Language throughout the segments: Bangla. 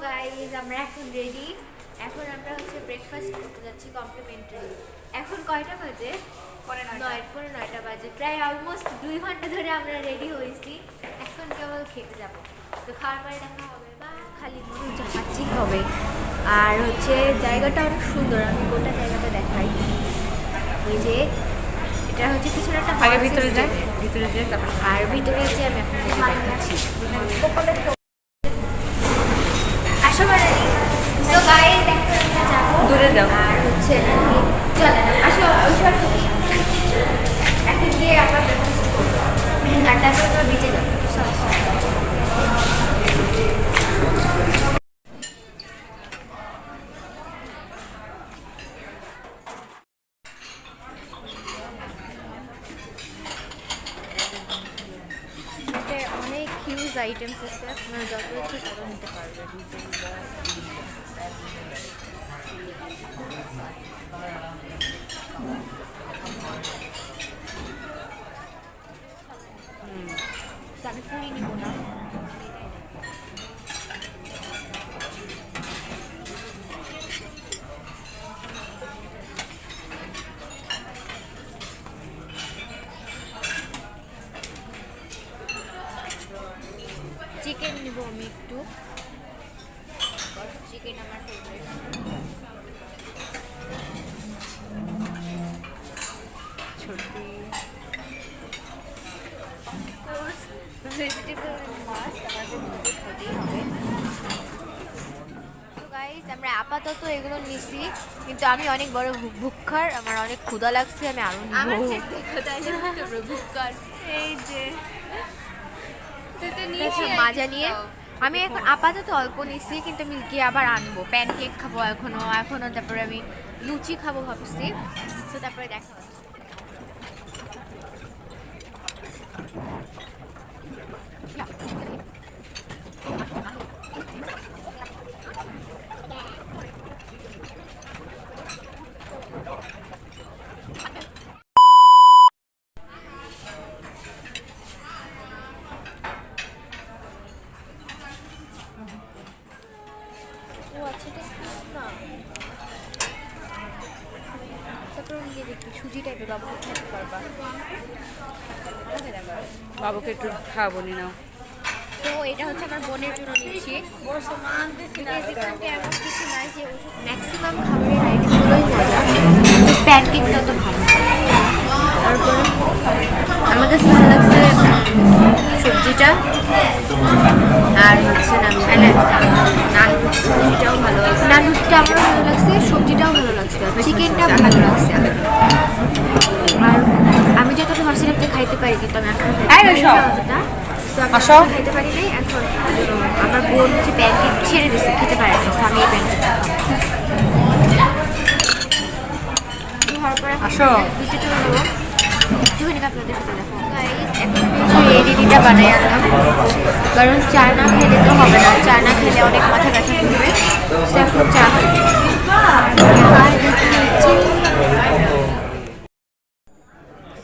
গাইজ আমরা এখন রেডি। এখন আমরা হচ্ছে ব্রেকফাস্ট করতে যাচ্ছি কমপ্লিমেন্টারি। এখন কয়টা বাজে? পরে 9টা বাজে। প্রায় অলমোস্ট 2 ঘন্টা ধরে আমরা রেডি হয়েছি। এখন কেবল খেতে যাব। তো খাওয়ার পরে দেখা হবে। বা খালি মনে যাচ্ছি হবে। আর হচ্ছে জায়গাটা অনেক সুন্দর। আমি গোটা জায়গাটা দেখাই। এই যে এটা হচ্ছে পিছনে একটা আগে ভিতরে যাই তারপর আর ভিতরে যে আমি আপনাদের দেখাচ্ছি। দূরে দাও। আর হচ্ছে চলে আসো এখন গিয়ে আবার আর তারপর বিচে যাবো। অনেক হিউজ আইটেমস আছে, আপনারা যত ইচ্ছে তত নিতে পারবেন। আমি পুরি নিব না। চিকেন নিব আমি একটু। চিকেন আমার ফেভারিট। ভেজিটেবল মাছ আমাদের মধ্যে খেতেই হবে। তো গাইস আমরা আপাতত এগুলো নিছি, কিন্তু আমি অনেক বড় ভুক্কার, আমার অনেক ক্ষুধা লাগছে। আমি আরো ভুক্কার। এই যে মাজা নিয়ে আমি এখন আপাতত অল্প নিচ্ছি, কিন্তু আমি গিয়ে আবার আনবো। প্যানকেক খাবো এখনো তারপরে আমি লুচি খাবো ভাবছি। তো তারপরে দেখা হচ্ছে। সুজি টাইপের বাবুকে খেতে পারবা। বাবুকে একটু খাওয়াবো নি নাও। তো এটা হচ্ছে আমার বোনের জন্য নিচ্ছি। এমন কিছু নাই যে ম্যাক্সিমাম খাবারের আইটেমগুলোই মজা, প্যানকেকটা তো ভালো। তারপরে আমার কাছে ভালো লাগছে সবজিটা, আর হচ্ছে নানটাও ভালো লাগছে। নানুটা আমারও ভালো লাগছে, সবজিটাও ভালো লাগছে, চিকেনটা ভালো লাগছে। আর আমি যতটা ভাবছিলাম যে খাইতে পারি, কিন্তু আমি এখন খেতে পারি নাই। এখন আমার বোন হচ্ছে প্যানকেক ছেড়ে দিচ্ছে, খেতে পারে না। আমি এই প্যানকেকটা রেডিটা বানাই আনলাম, কারণ চা না খেলে তো হবে না। চা না খেলে অনেক মাথা ব্যথা করবে। এখন চা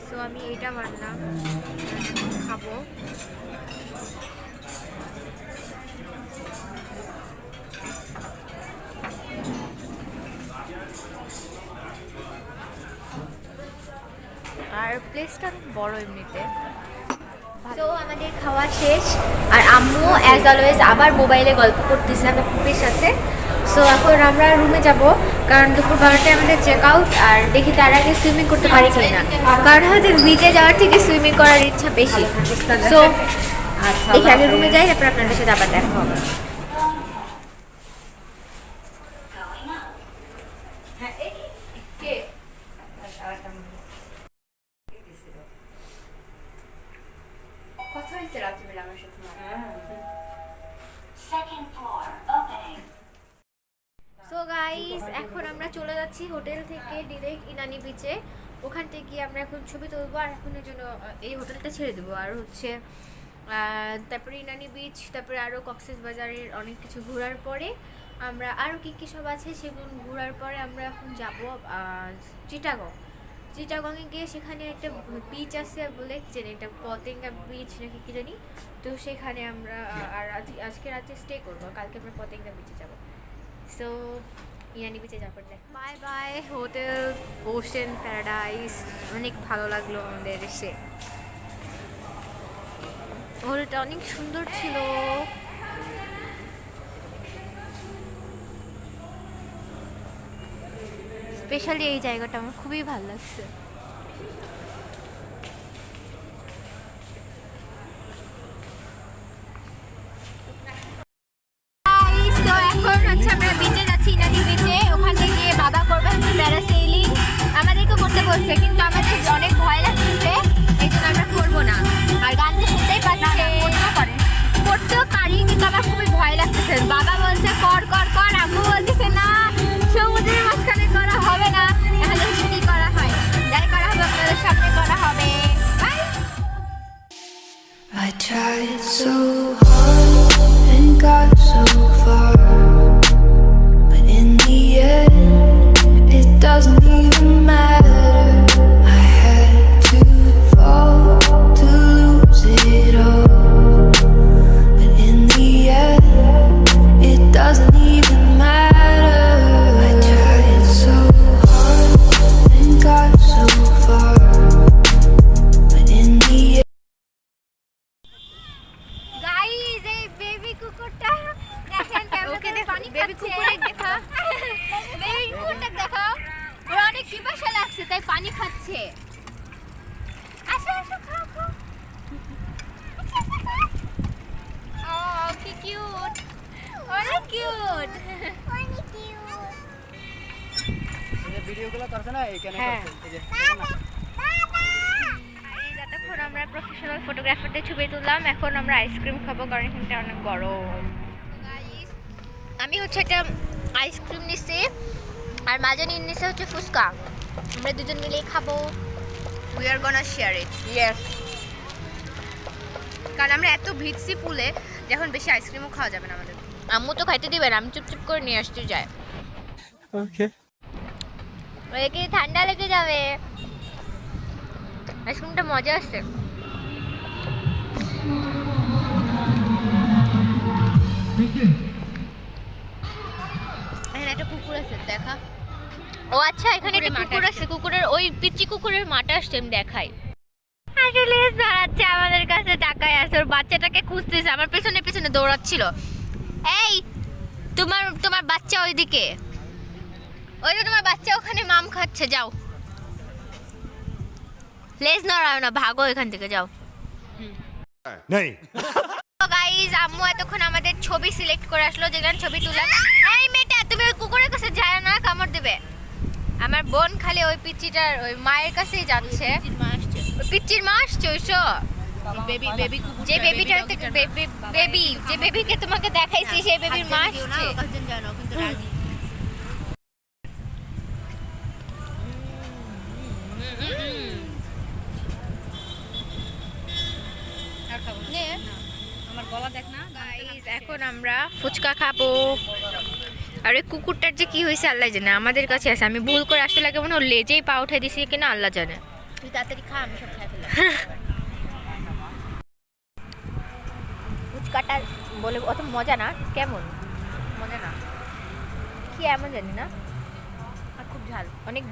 তো আমি এটা বানালাম, খাবো। আর প্লেসটা বড় এমনিতে। তো আমাদের খাওয়া শেষ, আর আম্মু অ্যাজ অলওয়েজ আবার মোবাইলে গল্প করতেছে আমার ফুপির সাথে। সো এখন আমরা রুমে যাব, কারণ দুপুর 12টায় আমাদের চেক আউট। আর দেখি তার আগে সুইমিং করতে পারি কি না, কারণ হয়তো বিচে যাওয়ার থেকে সুইমিং করার ইচ্ছা বেশি। সো দেখি আগে রুমে যাই, তারপর আপনাদের সাথে আবার দেখা হবে। সো গাইস এখন আমরা চলে যাচ্ছি হোটেল থেকে ডিরেক্ট ইনানি বিচে। ওখান থেকে গিয়ে আমরা এখন ছবি তুলবো, আর এখনের জন্য এই হোটেলটা ছেড়ে দেবো। আর হচ্ছে তারপরে ইনানি বিচ, তারপরে আরও কক্সবাজারের অনেক কিছু ঘোরার পরে আমরা আরও কী কী সব আছে সেগুলো ঘোরার পরে আমরা এখন যাব চিটাগং। চিটাগংয়ে গিয়ে সেখানে একটা বিচ আছে বলে কি জানি, একটা পতেঙ্গা বিচ নাকি কি জানি, তো সেখানে আমরা আর আজকে রাতে স্টে করবো, কালকে আমরা পতেঙ্গা বিচে যাবো। সো ইয়ানি বিচে যাবার দেখ। Bye bye hotel ocean paradise, অনেক ভালো লাগলো আমাদের এসে, হোটেলটা অনেক সুন্দর ছিল। স্পেশালি এই জায়গাটা আমার খুবই ভালো লাগছে। তো এখন হচ্ছে আমরা বিচে যাচ্ছি, ইনানি বিচে। ওখানে গিয়ে বাবা করবে প্যারাসেইলিং, আমাদেরকে করতে বলছে, কিন্তু আমাদের অনেক ভয় লাগছে, এই জন্য আমরা করবো না। আর গান তো শুনতেই পাচ্ছে, করতেও পারি, কিন্তু আমার খুবই ভয় লাগতেছে। বাবা বলছে কর কর কর, আম্মু বলতেছে না, সমুদ্রের মাঝখানে করা হবে না। তাহলে কি করা হয়, যাই করা হবে আপনাদের সামনে করা হবে। I tried so hard and got so far, but in the end, it doesn't even matter. I had to fall to lose it all, but in the end, it doesn't even matter. I tried so hard and got so far, but in the end. Guys, এই বেবি কুকুরটা দেখেন কেমন পানি খাচ্ছে। বেবি কুকুরটা দেখা, বেবি কুকুরটা দেখা, ওর অনেক পিপাসা লাগছে তাই পানি খাচ্ছে। আসো আসো, খাও খাও। ও কি কিউট, অনেক কিউট, অনেক কিউট। এই যে ভিডিওগুলো করছ না এইখানে হ্যাঁ। করছে, এই যে যতক্ষণ আমরা প্রফেশনাল ফটোগ্রাফারদের ছবি তুললাম, এখন আমরা আইসক্রিম খাবো কারণ এখানটা অনেক গরম। আমি হচ্ছে একটা আইসক্রিম নিচ্ছি আর মাঝে নিচ্ছে হচ্ছে ফুচকা, আমরা দুজন মিলেই খাবো। We are gonna share it. Yes. কারণ আমরা এত ভিজছি পুলে, যখন বেশি আইসক্রিমও খাওয়া যাবে না আমাদের। আম্মু তো খাইতে দিবে না, আমি চুপচুপ করে নিয়ে আসতে যাই। ওকে, ওই কি ঠান্ডা লেগে যাবে। আইসক্রিমটা মজা আসছে। এখানে একটা কুকুর আছে দেখা। ও আচ্ছা, এখানে একটা কুকুর আছে, কুকুরের ওই পিচ্চি কুকুরের মাটা আসছে, আমি দেখাই। আসলে দাঁড়াচ্ছে আমাদের কাছে, টাকায় আছে, ওর বাচ্চাটাকে খুঁজতেছে, আমার পেছনে পেছনে দৌড়াচ্ছিল। এই তোমার বাচ্চা ওইদিকে, ওই যে তোমার বাচ্চা ওখানে মাম খাচ্ছে, যাও। লেজ নড়াও না, ভাগো এখান থেকে, যাও। नहीं তো গাইস, আম্মু এতক্ষণ আমাদের ছবি সিলেক্ট করে আসলো, যেখানে ছবি তুললাম। এই মেয়েটা, তুমি ওই কুকুরের কাছে যায় না, কামড় দেবে। আমার বোন খালি ওই পিচ্চিটার ওই মায়ের কাছেই যাচ্ছে। ওই পিচ্চির মা আসছে, ওইসো বেবি বেবি কুকুর, যে বেবিটার থেকে বেবি, যে বেবিকে তোমাকে দেখাইছি সেই বেবির মা আসছে। কিন্তু রাজি। আর খাবো না। আমার গলা দেখ না। গাইস, এখন আমরা ফুচকা খাবো। আর ওই কুকুরটার যে কি হয়েছে আল্লাহ জানে, আমাদের কাছে আছে। আমি ভুল করে আসতে লাগে মনে, ওর লেজেই পা উঠাই দিছি কিনা আল্লাহ জানে। তুই তাড়াতাড়ি খা, আমি সব খাই ফেললাম। ফুচকাটা বলে অত মজা না, কেমন মজা না, কি এমন জানি না, আর খুব ঝাল। অনেক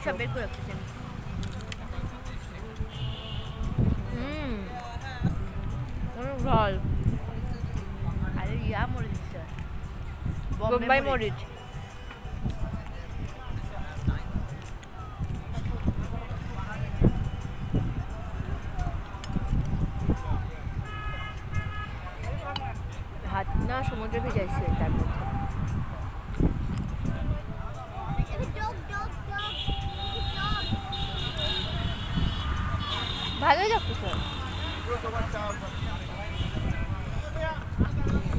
সব বের করে রাখতেছি আমি। অনেক ঝাল। আরে ইয়া মরে দিচ্ছে, বোম্বাই মরিচ। হাত না সমুদ্রে ভিজাইছে তার মধ্যে। ভালোই লাগতেছে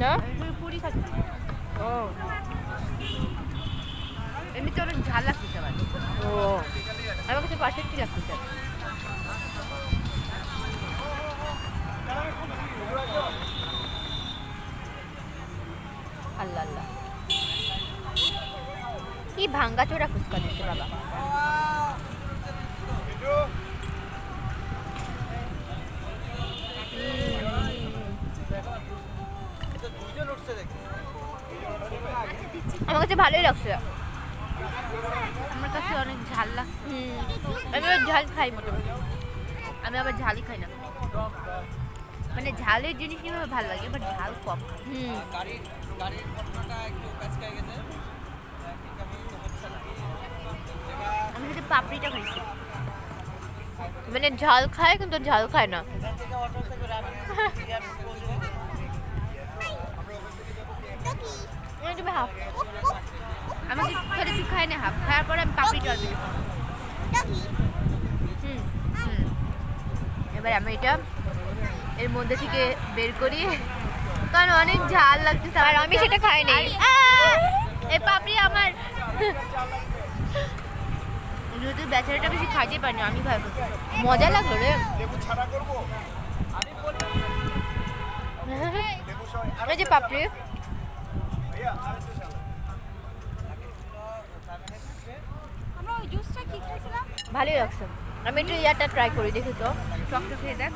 না? পুরি খাচ্ছি। ও এমনিতে অনেক ঝাল লাগতেছে আমার। ও আমার কাছে পারফেক্টই লাগতেছে। আল্লাহ আল্লাহ, কি ভাঙ্গা চোরা ফুচকা দিচ্ছে বাবা। আমার কাছে ভালোই লাগছে। আমার কাছে অনেক ঝাল লাগছে। আমি আবার ঝাল খাই মোটামুটি। আমি আবার ঝালই খাই না, মানে ঝালের জিনিস কিভাবে ভালো লাগে, বাট ঝাল কম খাই। আমি যদি পাপড়িটা খাইছি, মানে ঝাল খায় কিন্তু ঝাল খায় না। তুমি হাফ আমি যদি খেলে খাই না হাফ খাওয়ার পরে আমি পাপড়ি জল দিই। এবার আমি এটা এর মধ্যে থেকে বের করি, কারণ অনেক ঝাল লাগতেছে আর আমি সেটা খাই নাই। এই পাপড়ি আমার যদি বেচারাটা বেশি খাইতে পারিনি, আমি খাই। মজা লাগলো রে। এই যে পাপড়ি, ভালোই লাগছে। আমি একটু ইয়ারটা ট্রাই করি, দেখি তো। টকটা খেয়ে দেখ।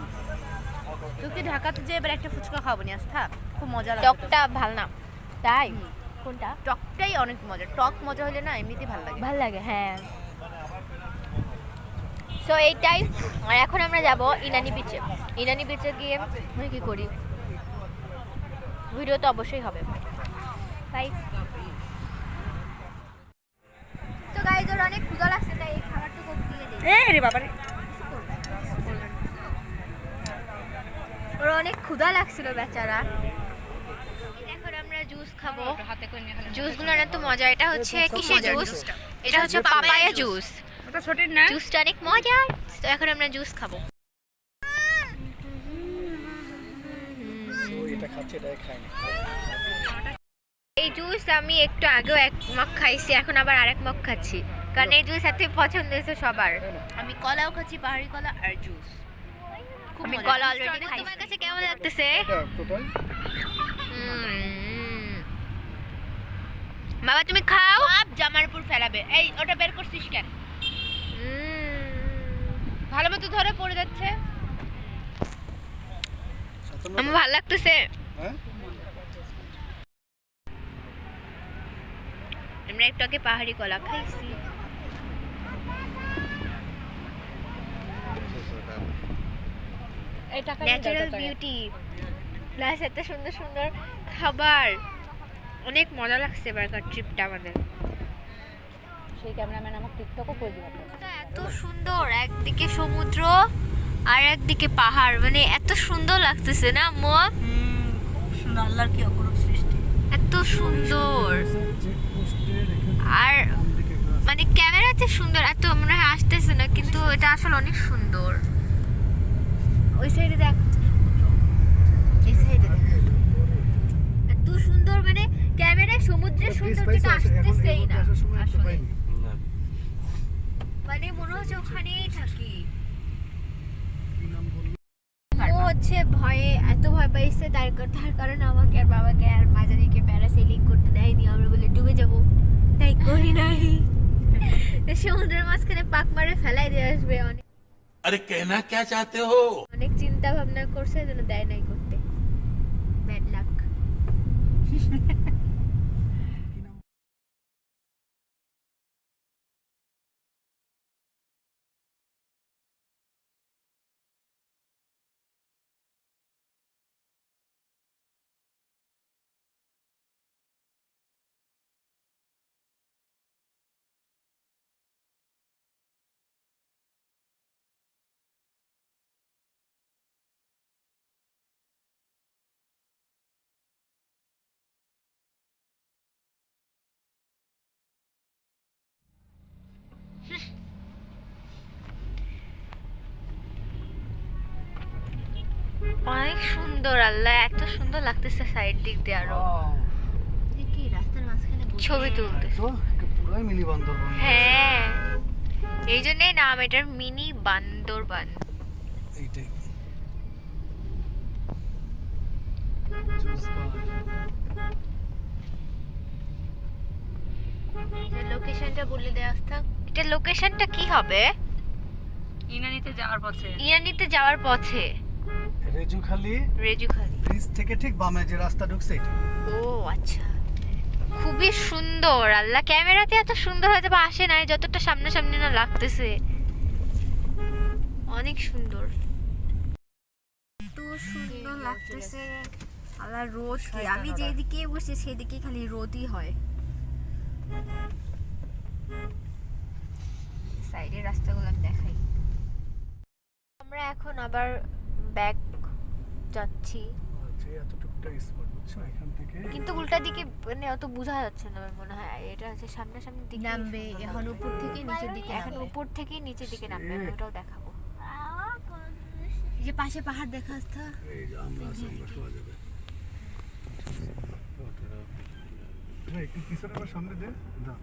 তোকে ঢাকাতে যে এবার একটা ফুচকা খাবো নি আস্থা, খুব মজা লাগে। টকটা ভাল না তাই? কোনটা? টকটাই অনেক মজা, টক মজা হলে না এমনিতেই ভালো লাগে। ভাল লাগে, হ্যাঁ। সো এইটাই। আর এখন আমরা যাব ইনানি বিচে। ইনানি বিচে গিয়ে আমি কি করি, ভিডিও তো অবশ্যই হবে। তাই তো গাইজ, ওর অনেক ক্ষুধা লাগছে, তাই এই খাবারটুকু দিয়ে দিই। রে বাবা রে, ওর অনেক ক্ষুধা লাগছিল বেচারা। এখন আমরা জুস খাবো। জুসগুলো না তো মজা। এটা হচ্ছে কিসের জুস? এটা হচ্ছে পাপায়া জুস। ওটা ছোটের না? জুসটা অনেক মজা। তো এখন আমরা জুস খাবো। এটা খাচ্ছে, এটা খাই না। এই জুস আমি একটু আগেও এক মগ খাইছি, এখন আবার আরেক মগ খাচ্ছি, কারণ এই জুস এত পছন্দ হয়েছে সবার। আমি কলাও খাচ্ছি, পাহাড়ি কলা আর জুস। আমি কলা অলরেডি খাইছি। তোমার কাছে কেমন লাগতেছে? বাবা তুমি খাও। সব জামার উপর ফেলাবে। এই ওটা বের করছিস কেন? ভালো মতো ধরে পড়ে যাচ্ছে। আমার ভালো লাগতেছে। আমরা একটু আগে পাহাড়ি কলা খাইছি। ন্যাচারাল বিউটি প্লাস এত সুন্দর সুন্দর খাবার। অনেক মজা লাগছে এবারকার ট্রিপটা আমাদের। সেই ক্যামেরাম্যান আমার টিকটকও করে দিবে। এত সুন্দর, একদিকে সমুদ্র আর একদিকে পাহাড়, মানে এত সুন্দর লাগতেছে না মো? খুব সুন্দর, আল্লাহর কি অপরূপ সৃষ্টি। এত সুন্দর, আর মানে ক্যামেরাতে সুন্দর, এত মনে হয় আসতেছে না, কিন্তু এটা আসলে অনেক সুন্দর। ওই সাইডে দেখ, এই সাইডে দেখ, এত সুন্দর, মানে ক্যামেরায় সমুদ্রের সৌন্দর্যটা আসতেছেই না আসলে, মানে মনে হচ্ছে ওখানেই থাকি। ও হচ্ছে ভয়ে এত ভয় পাইছে, তার কারণে আমাকে আর বাবাকে আর মাঝারিকে প্যারাসেলিং করতে দেয়নি। আমরা বলে ডুবে যাব, তাই করি নাই। সমুদ্রের মাঝখানে পাক মারে ফেলাই দিয়ে আসবে। অনেক अरे कहना क्या चाहते हो? অনেক চিন্তা ভাবনা করছে, যেন দেয় নাই করতে। Bad luck. অনেক সুন্দর, আল্লাহ এত সুন্দর লাগতেছে সাইড দিক দিয়ে। আরো কি রাস্তার মাঝখানে ছবি তুলতেছে। পুরোই মিনি বান্দরবান। হ্যাঁ, এই জন্যই নাম এটার, মিনি বান্দরবান। এইটাই লোকেশনটা বলে দে আস্থা। এটা লোকেশনটা কি হবে? ইনানিতে যাওয়ার পথে। ইরানিতে যাওয়ার পথে। রেজুখালি রেজুখালি ব্রিজ থেকে ঠিক বামে যে রাস্তা ঢুকছে এটা। ও আচ্ছা। খুবই সুন্দর। আল্লাহ, ক্যামেরাতে এত সুন্দর হয়তো বা আসে নাই, যতটা সামনাসামনি না লাগতেছে, অনেক সুন্দর। এত সুন্দর লাগতেছে। আল্লাহ, রোদ কি, আমি যেদিকে বসে সেদিকে খালি রোদই হয়। সাইডের রাস্তাগুলো আমি দেখাই। আমরা এখন আবার ব্যাক যাচ্ছি, আচ্ছা এতটুকুটা স্পট বুঝছো এখান থেকে কিন্তু উল্টা দিকে মানে অত বোঝা যাচ্ছে না আমার মনে হয়। এটা হচ্ছে সামনাসামনি দিকে নামবে এখন উপর থেকে নিচের দিকে, এখন উপর থেকে নিচের দিকে নামবে, আমি ওটাও দেখাবো। এই যে পাশে পাহাড় দেখা যাচ্ছে। এই যে আমরা শোয়া যাবে। একটু পিছনে আবার সামনে দে দাও।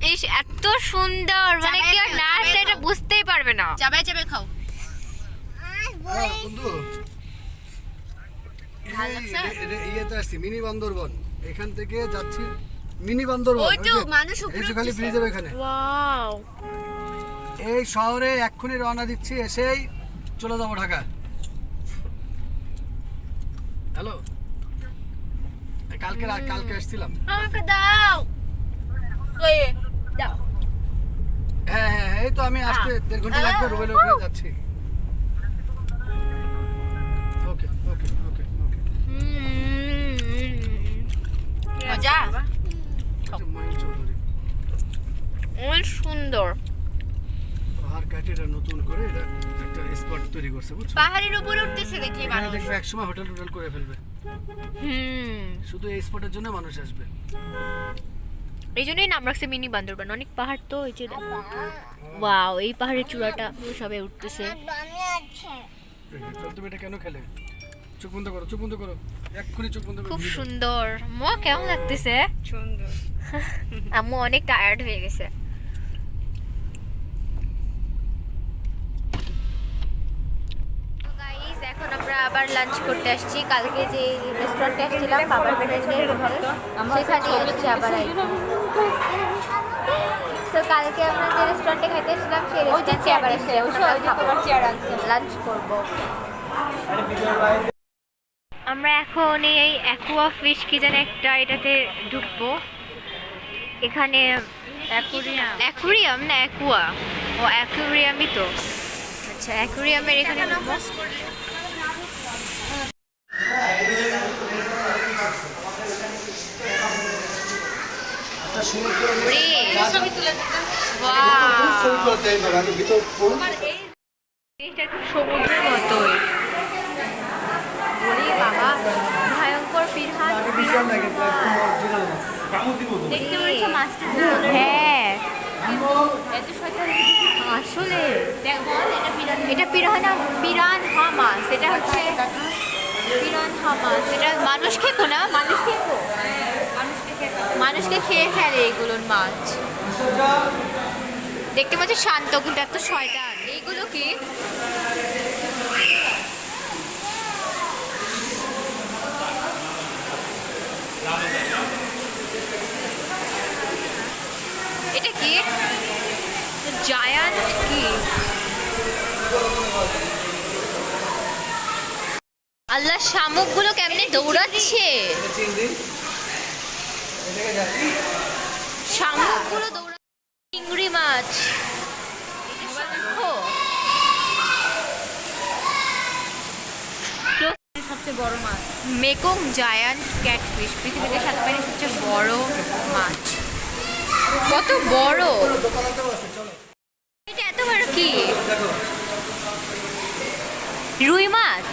এই এত সুন্দর, মানে কেউ না আসলে এটা বুঝতেই পারবে না। চাবাই চাবাই খাও। বন্ধু ইয়েতে আসছি মিনি বান্দরবন, এখান থেকে যাচ্ছি মিনি বান্দরবন। ওই তো মানুষ এই উপরে যে খালি ব্রিজ হবে এখানে। ওয়াও, এই শহরে এক্ষুনি রওনা দিচ্ছি, এসেই চলে যাবো ঢাকা। হ্যালো, কালকে আসছিলাম। আমাকে দাও। ওই দাও। হ্যাঁ হ্যাঁ এই তো আমি আসতে 1.5 ঘন্টা লাগবে, রুবেলের ওখানে যাচ্ছি। ওকে ওকে ওকে ওকে মজা, ময়ূর চৌধুরী অনেক সুন্দর। পাহাড় কাটে এটা নতুন করে এটা একটা স্পট তৈরি করছে বুঝছো। পাহাড়ের উপরে উঠতেছে দেখি এখানে দেখবে একসময় হোটেল করে ফেলবে, শুধু এই স্পটের জন্য মানুষ আসবে। এই জন্যই নাম রাখছে মিনি বান্দরবান। অনেক পাহাড় তো, এই যে ওয়াও, এই পাহাড়ের চূড়াটা সবে উঠতেছে। তুমি এটা কেন খেলে? চোখ বন্ধ করো, চোখ বন্ধ করো, এক্ষুনি চোখ বন্ধ করো। খুব সুন্দর। মা কেমন লাগতেছে? সুন্দর। আম্মু অনেক টায়ার্ড হয়ে গেছে। এখন আমরা আবার লাঞ্চ করতে আসছি। কালকে যে রেস্টুরেন্টে আসছিলাম বাবার ফ্রেন্ডের ঘরে, সেখানে আসছি আবার। তো কালকে আমরা যে রেস্টুরেন্টে খাইতে এসেছিলাম সেই রেস্টুরেন্টে আবার এসে লাঞ্চ করবো। আমরা এখন এই অ্যাকুয়া ফিশ কি যেন একটা এটাতে ঢুকবো। এখানে অ্যাকুরিয়াম না অ্যাকুয়া, ও অ্যাকুরিয়ামই তো। আচ্ছা, অ্যাকুরিয়ামের এখানে ঢুকবো। সমুদ্রের মতোই। বাবা, ভয়ঙ্কর পিরহান। দেখতে পেরেছো মাছটা? হ্যাঁ আসলে এটা পিরানহা মাছ। এটা হচ্ছে পিরানহা মাছ। এটা মানুষ খেতো না, মানুষকে খেয়ে ফেলে এগুলোর মাছ। দেখতে পাচ্ছি শান্ত, কিন্তু এত শয়তান। এইগুলো কি? এটা কি? জায়ান্ট কি? আল্লাহ, শামুকগুলো কেমনে দৌড়াচ্ছে! শামুকগুলো দৌড়াচ্ছে। চিংড়ি মাছ, সবচেয়ে বড় মাছ মেকং জায়ান্ট ক্যাটফিশ, পৃথিবীতে 7 পানির সবচেয়ে বড় মাছ। কত বড়! এটা এত বড় কি? রুই মাছ।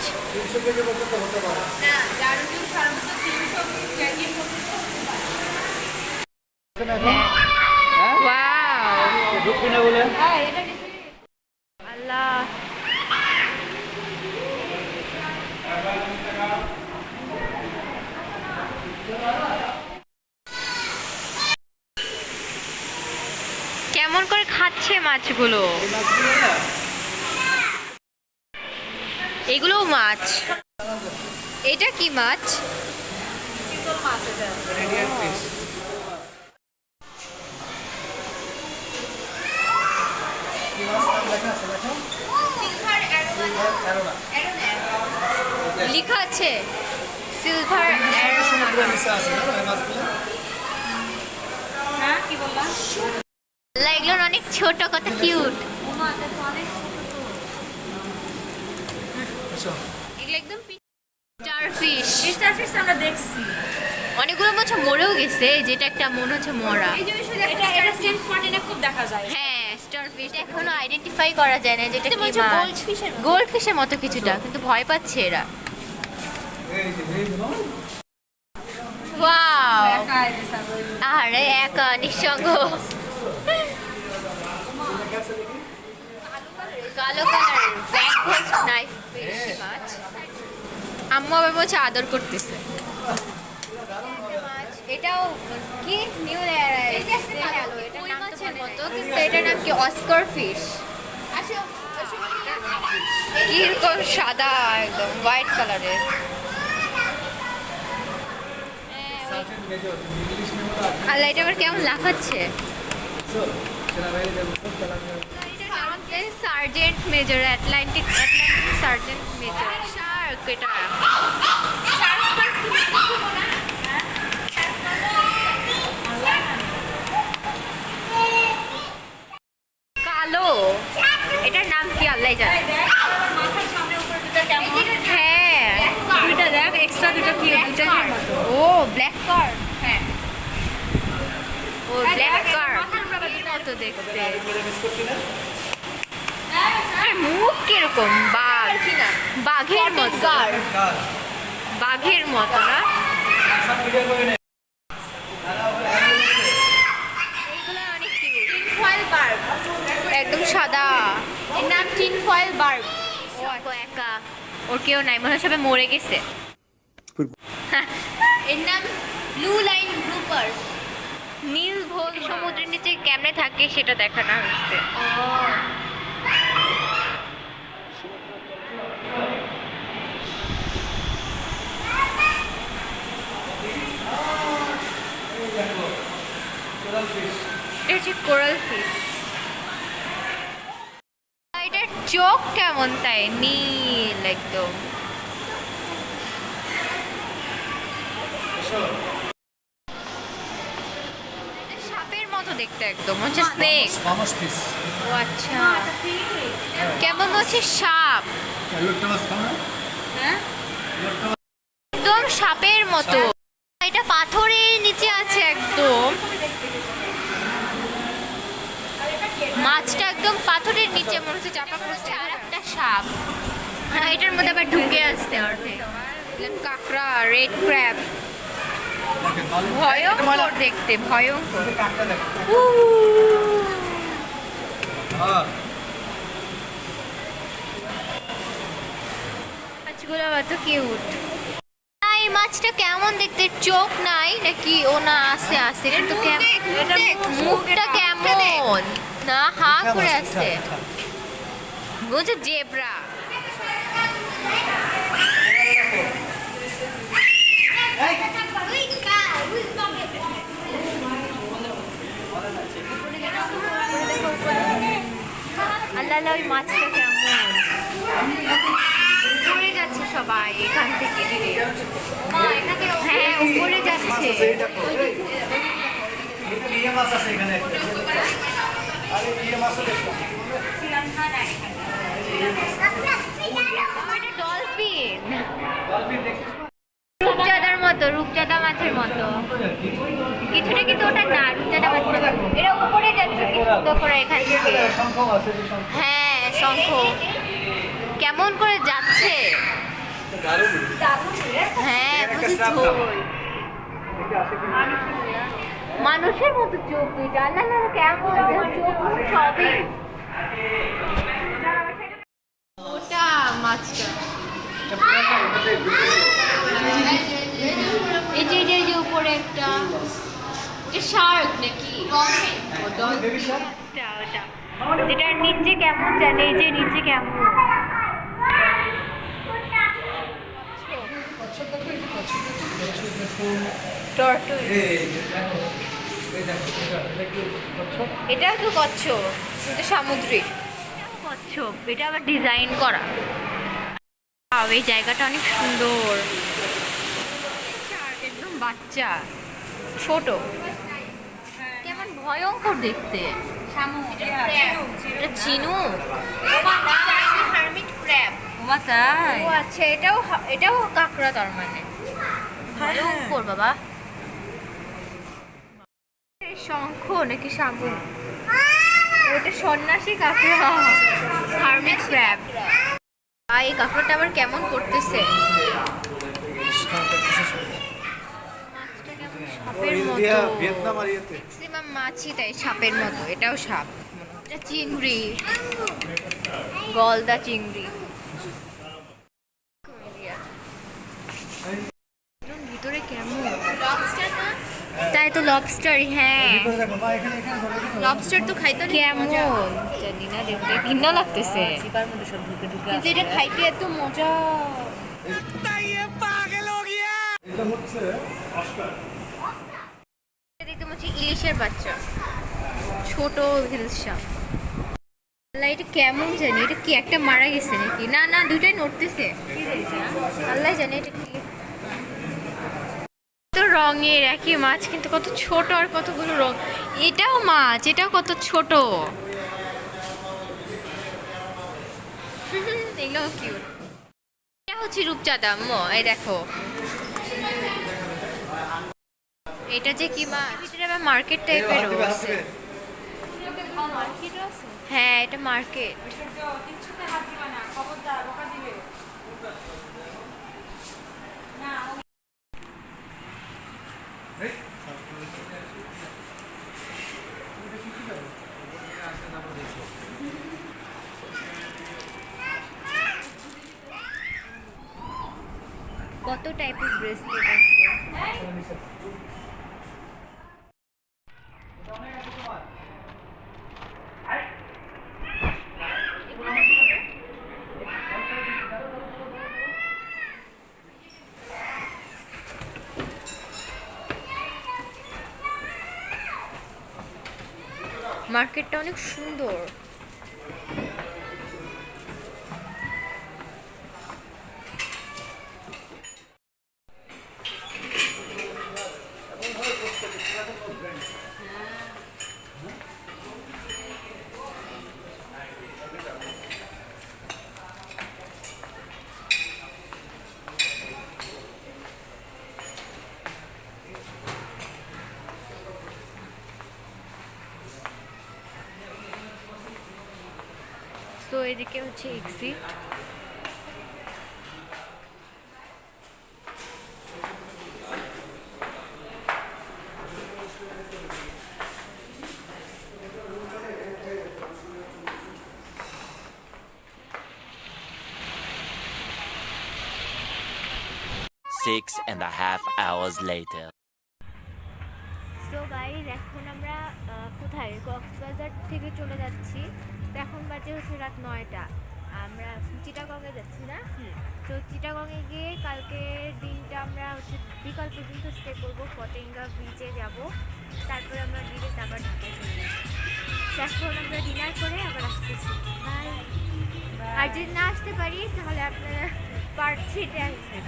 আল্লাহ, কেমন করে খাচ্ছে মাছগুলো? এগুলো মাছ। এটা কি মাছ? চিতল মাছ এটা। Radiant fish. কি মাছ নাম লেখা আছে দেখো? সিলভার অ্যারোনা। লেখা আছে সিলভার সমুদ্র নিচে আছে না এই মাছগুলো? হ্যাঁ কি বললাম? এগুলো অনেক ছোট, কত কিউট। ওমা এটা তো অনেক ছোট তো। এসো। এগুলো একদম স্টারফিশ। স্টারফিশ আমরা দেখছি। অনেকগুলো মাছ মরেও গেছে, যেটা একটা মনে হচ্ছে মরা। এই যে ওই শুধু এটা এটা সেন্ট মার্টিনে খুব দেখা যায়। হ্যাঁ স্টারফিশ এখনো আইডেন্টিফাই করা যায় না যেটা কি মাছ। গোল্ডফিশের গোল্ডফিশের মতো কিছুটা, কিন্তু ভয় পাচ্ছে এরা। এই যে এইগুলো ওয়াও, একা এসে আরে একা নিঃসঙ্গ। কালো colour black ghost knife fish মাছ। আম্মু আবার বলছে আদর করতেছে। এটাও কি নিউ হ্যালো, এটার নাম মাছের মতো, কিন্তু এটার নাম কি অস্কার ফিশ। কিরকম সাদা, একদম হোয়াইট কালারের। সার্জেন্ট মেজর ইংলিশ মেমোটা আছে। আল্লাহ, এটা আবার কেমন লাফাচ্ছে। সেনাবাহিনী খুব চালানো। Sergeant major Atlantic sergeant major Shark. এটা কালো, এটার নাম কি আল্লাহ জানে। মাথার সামনে উপরে দুটো কেমন? হ্যাঁ, দুইটা দেখ এক্সট্রা দুটো কি ও ব্ল্যাক কার। হ্যাঁ ও ব্ল্যাক কার মাথার উপরে মতো দেখতে। আর মুখ কিরকম বাঘ, বাঘের মতো, কার? বাঘের মতো না? সব ভিডিও করে নে। এগুলো অনেক কিউট। টিনফয়েল বার্ব, একদম সাদা। এর নাম টিনফয়েল বার্ব। ও একা, ওর কেউ নাই, মনে হয় সবাই মরে গেছে। এর নাম ব্লু লাইন গ্রুপার। নীল ভোল সমুদ্রের নিচে কেমনে থাকে সেটা দেখানো হচ্ছে। এটা হচ্ছে কোরাল ফিশ। এটার চোখ কেমন তাই নীল একদম। এটা সাপের মতো দেখতে একদম, হচ্ছে স্নেক। Mum's fish. ও আচ্ছা, কেমন হচ্ছে সাপ, লোকটা মাছ খাও না? হ্যাঁ একদম সাপের মতো। এটা পাথরের নিচে আছে একদম, মাছটা একদম পাথরের নিচে মনে হচ্ছে চাপা পড়ছে। আর একটা সাপ, হ্যাঁ এটার মধ্যে আবার ঢুকে আসছে অর্ধেক। কাঁকড়া, রেড ক্র্যাব, দেখেন ভালো। ভয়ঙ্কর দেখতে, ভয়ঙ্কর। কাকটা দেখো। হ্যাঁ। মাছগুলো কত কিউট। এই মাছটা কেমন দেখতে, চোখ নাই নাকি? ও না আছে আছে, কিন্তু মুখটা কেমন না, হা করে আছে। বলছে জেব্রা। আল্লাহ আল্লাহ, ওই মাছটা কেমন উপরে যাচ্ছে সবাই এখান থেকে দিলে। হ্যাঁ উপরে যাচ্ছে। এটা লিয়ে মাছ আছে এখানে একটা। আরে লিয়ে মাছও দেখো। এটা ডলফিন, ডলফিন দেখছিস? রূপচাঁদার মতো, রূপচাঁদা মাছের মতো কিছুটা, কিন্তু ওটা না, রূপচাঁদা মাছের মতো। এরা উপরে যাচ্ছে কি সুন্দর করে এখান থেকে। শঙ্খ আছে যে শঙ্খ। হ্যাঁ শঙ্খ কেমন করে যাচ্ছে। হ্যাঁ বুঝি ঝোল। মানুষের মতো চোখ দুইটা, আল্লাহ আল্লাহ, কেমন চোখ মুখ সবই। ওটা মাছটা, এই যে এই যে উপরে একটা শার্ক নাকি, ওটা যেটার নিচে কেমন জানে, এই যে নিচে কেমন। এটা তো কচ্ছপ, এটা সামুদ্রিক কচ্ছপ, এটা আবার ডিজাইন করা। এই জায়গাটা অনেক সুন্দর, একদম বাচ্চা ছোট, কেমন ভয়ঙ্কর দেখতে। এটা চিনুক, হারমিট ক্র্যাব। ওমা তাই? ও আচ্ছা, এটাও কাঁকড়া তার মানে। ভয়ঙ্কর বাবা। শঙ্খ নাকি শামুক? ওটা সন্ন্যাসী কাঁকড়া, হারমিট ক্র্যাব। এই কাঁকড়াটা আবার কেমন করতেছে, সাপের মতো। ম্যাক্সিমাম মাছই তাই সাপের মতো, এটাও সাপ। এটা চিংড়ি, গলদা চিংড়ি। ভিতরে কেমন তাই তো লবস্টার। হ্যাঁ, লবস্টার তো খাইতে কেমন জানি না, দেখতে ঘৃণা লাগতেছে, কিন্তু এটা খাইতে এত মজা। দেখতে হচ্ছে ইলিশের বাচ্চা, ছোট হিলসা। এটা কেমন জানি, এটা কি একটা মারা গেছে নাকি? না না, দুইটাই নড়তেছে। আল্লাহ জানে এটা কি। তো রঙের একই মাছ, কিন্তু কত ছোট আর কতগুলো রং। এটাও মাছ, এটাও কত ছোট। এগুলো কিউট। এটা হচ্ছে রূপচাঁদা। এই দেখো, এটা যে কি মাছ, ভিতরে আবার মার্কেট টাইপের আছে। হ্যাঁ, এটা মার্কেট। কত টাইপের ব্রেসলেট আছে। মার্কেটটা অনেক সুন্দর। তো এদিকে হচ্ছে exit. Six and a half hours later. So guys, এখন আমরা কোথায় কক্সবাজার থেকে চলে যাচ্ছি। তো এখন বাজে হচ্ছে রাত 9টা। আমরা চিটাগংয়ে যাচ্ছি না? তো চিটাগংয়ে গিয়ে কালকে দিনটা আমরা হচ্ছে বিকাল পর্যন্ত স্টে করবো। পতেঙ্গা বিচে যাব, তারপরে আমরা ডিরেক্ট আবার ঢাকায় চলে যাবো। এখন আমরা ডিনার করে আবার আসতেছি। বাই। আর যদি না আসতে পারি তাহলে আপনারা পার্ট 3-তে আসবেন।